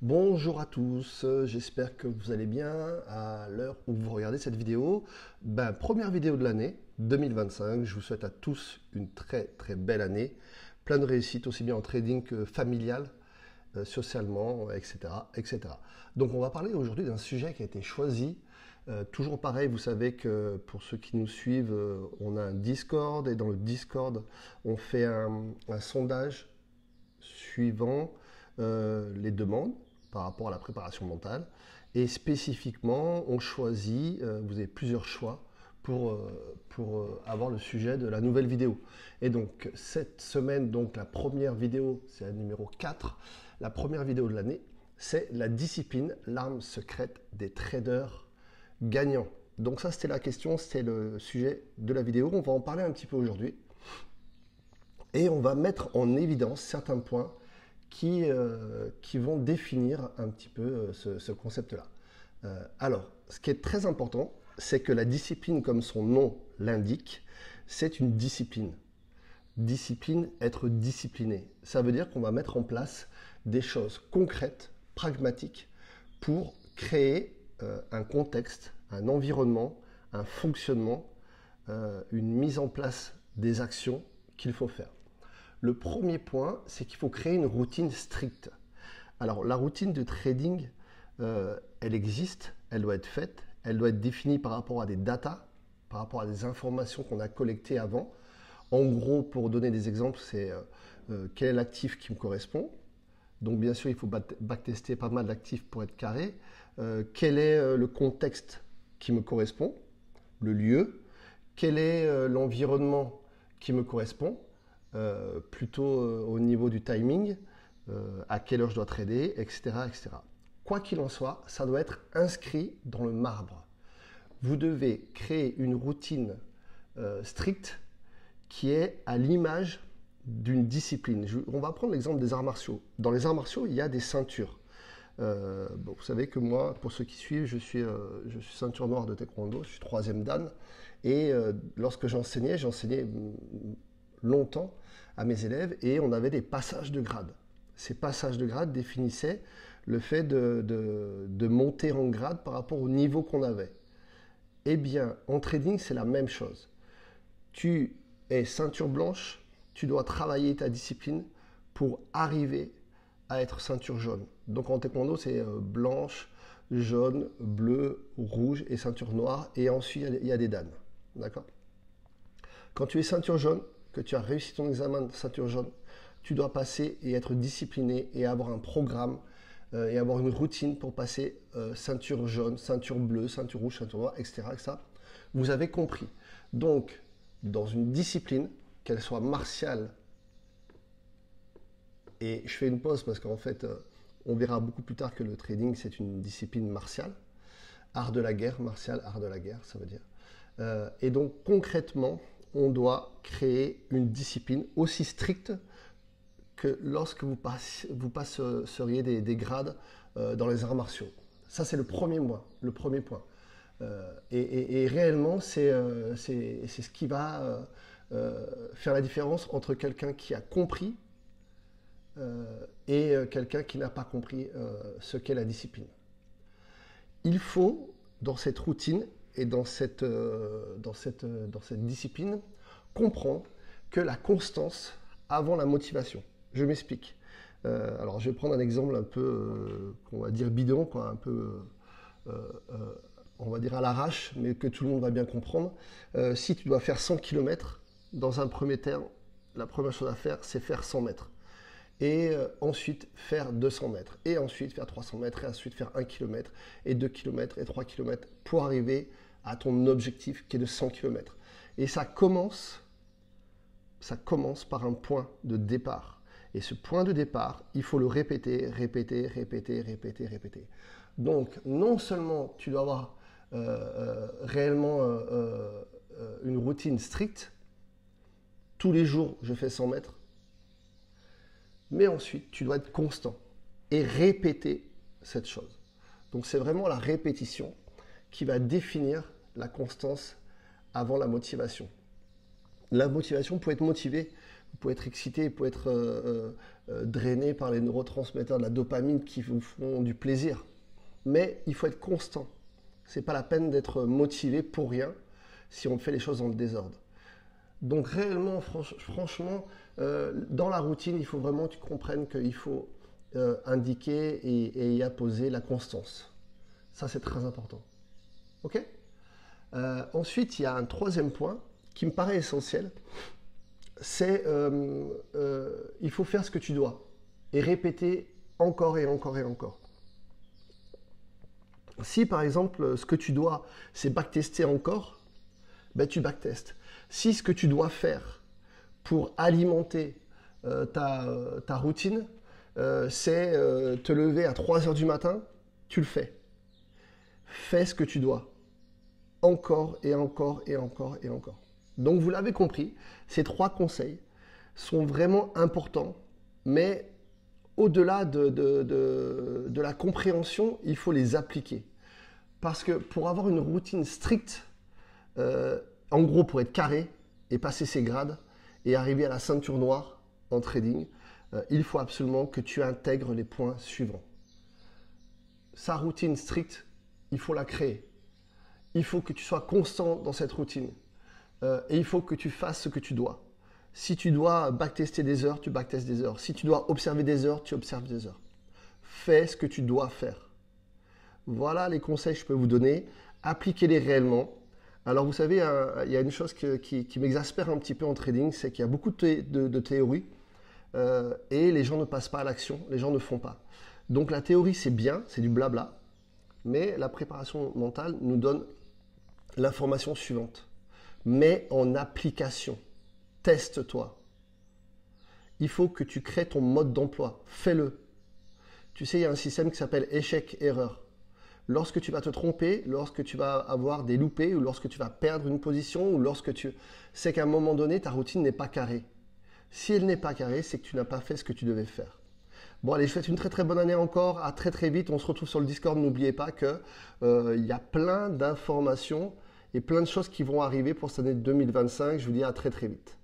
Bonjour à tous, j'espère que vous allez bien à l'heure où vous regardez cette vidéo. Première vidéo de l'année 2025, je vous souhaite à tous une très très belle année, plein de réussite aussi bien en trading que familial, socialement, etc., etc. Donc on va parler aujourd'hui d'un sujet qui a été choisi. Toujours pareil, vous savez que pour ceux qui nous suivent, on a un Discord et dans le Discord, on fait un sondage suivant les demandes par rapport à la préparation mentale. Et spécifiquement, on choisit, vous avez plusieurs choix pour avoir le sujet de la nouvelle vidéo. Et donc, cette semaine, donc la première vidéo, c'est la numéro 4. La première vidéo de l'année, c'est la discipline, l'arme secrète des traders gagnants. Donc ça, c'était la question, c'était le sujet de la vidéo. On va en parler un petit peu aujourd'hui. Et on va mettre en évidence certains points qui vont définir un petit peu ce concept-là. Alors, ce qui est très important, c'est que la discipline, comme son nom l'indique, c'est une discipline. Discipline, être discipliné. Ça veut dire qu'on va mettre en place des choses concrètes, pragmatiques, pour créer un contexte, un environnement, un fonctionnement, une mise en place des actions qu'il faut faire. Le premier point, c'est qu'il faut créer une routine stricte. Alors, la routine de trading, elle existe, elle doit être faite, elle doit être définie par rapport à des datas, par rapport à des informations qu'on a collectées avant. En gros, pour donner des exemples, c'est quel est l'actif qui me correspond. Donc, bien sûr, il faut backtester pas mal d'actifs pour être carré. Quel est le contexte qui me correspond, le lieu. Quel est l'environnement qui me correspond. Plutôt au niveau du timing, à quelle heure je dois trader, etc., etc. Quoi qu'il en soit, ça doit être inscrit dans le marbre. Vous devez créer une routine stricte qui est à l'image d'une discipline. On va prendre l'exemple des arts martiaux. Dans les arts martiaux, il y a des ceintures. Vous savez que moi, pour ceux qui suivent, je suis ceinture noire de taekwondo, je suis 3e dan. Et lorsque j'enseignais longtemps à mes élèves et on avait des passages de grade. Ces passages de grade définissaient le fait de monter en grade par rapport au niveau qu'on avait. Eh bien, en trading, c'est la même chose. Tu es ceinture blanche, tu dois travailler ta discipline pour arriver à être ceinture jaune. Donc en taekwondo, c'est blanche, jaune, bleu, rouge et ceinture noire. Et ensuite, il y a des dan. D'accord? Quand tu es ceinture jaune, que tu as réussi ton examen de ceinture jaune, tu dois passer et être discipliné et avoir un programme et avoir une routine pour passer ceinture jaune, ceinture bleue, ceinture rouge, ceinture noire, etc., etc. Vous avez compris. Donc, dans une discipline, qu'elle soit martiale, et je fais une pause parce qu'en fait, on verra beaucoup plus tard que le trading, c'est une discipline martiale. Art de la guerre, martial, art de la guerre, ça veut dire. Et donc, concrètement, on doit créer une discipline aussi stricte que lorsque vous passeriez des grades dans les arts martiaux. Ça, c'est le premier point. Et réellement, c'est ce qui va faire la différence entre quelqu'un qui a compris et quelqu'un qui n'a pas compris ce qu'est la discipline. Il faut, dans cette routine et dans cette discipline, comprendre que la constance avant la motivation. Je m'explique. Alors, je vais prendre un exemple un peu, on va dire bidon, quoi, un peu, on va dire à l'arrache, mais que tout le monde va bien comprendre. Si tu dois faire 100 km, dans un premier temps, la première chose à faire, c'est faire 100 mètres. Et ensuite faire 200 mètres, et ensuite faire 300 mètres, et ensuite faire 1 km, et 2 km, et 3 km, pour arriver à ton objectif qui est de 100 km. Et ça commence par un point de départ. Et ce point de départ, il faut le répéter. Donc, non seulement tu dois avoir réellement une routine stricte, tous les jours je fais 100 mètres, mais ensuite tu dois être constant et répéter cette chose. Donc c'est vraiment la répétition qui va définir la constance avant la motivation. La motivation, pour être motivé, Vous pouvez être excité, vous pouvez être drainé par les neurotransmetteurs de la dopamine qui vous font du plaisir. Mais il faut être constant. Ce n'est pas la peine d'être motivé pour rien si on fait les choses dans le désordre. Donc réellement, franchement, dans la routine, il faut vraiment que tu comprennes qu'il faut indiquer et y apposer la constance. Ça, c'est très important. Ok ? Ensuite, il y a un troisième point qui me paraît essentiel. C'est il faut faire ce que tu dois et répéter encore et encore et encore. Si par exemple ce que tu dois c'est backtester encore, ben, tu backtestes. Si ce que tu dois faire pour alimenter ta routine c'est te lever à 3 heures du matin, tu le fais. Fais ce que tu dois. Encore et encore et encore et encore. Donc vous l'avez compris, ces 3 conseils sont vraiment importants, mais au-delà de la compréhension, il faut les appliquer. Parce que pour avoir une routine stricte, en gros pour être carré et passer ses grades et arriver à la ceinture noire en trading, il faut absolument que tu intègres les points suivants. Sa routine stricte, il faut la créer. Il faut que tu sois constant dans cette routine. Et il faut que tu fasses ce que tu dois. Si tu dois backtester des heures, tu backtestes des heures. Si tu dois observer des heures, tu observes des heures. Fais ce que tu dois faire. Voilà les conseils que je peux vous donner. Appliquez-les réellement. Alors vous savez, il y a une chose qui m'exaspère un petit peu en trading, c'est qu'il y a beaucoup de théories et les gens ne passent pas à l'action, les gens ne font pas. Donc la théorie c'est bien, c'est du blabla, mais la préparation mentale nous donne l'information suivante. Mets en application. Teste-toi. Il faut que tu crées ton mode d'emploi. Fais-le. Tu sais, il y a un système qui s'appelle échec-erreur. Lorsque tu vas te tromper, lorsque tu vas avoir des loupés, ou lorsque tu vas perdre une position, ou lorsque tu sais qu'à un moment donné, ta routine n'est pas carrée. Si elle n'est pas carrée, c'est que tu n'as pas fait ce que tu devais faire. Bon, allez, je vous souhaite une très très bonne année encore. À très très vite. On se retrouve sur le Discord. N'oubliez pas qu'il y a plein d'informations et plein de choses qui vont arriver pour cette année 2025. Je vous dis à très très vite.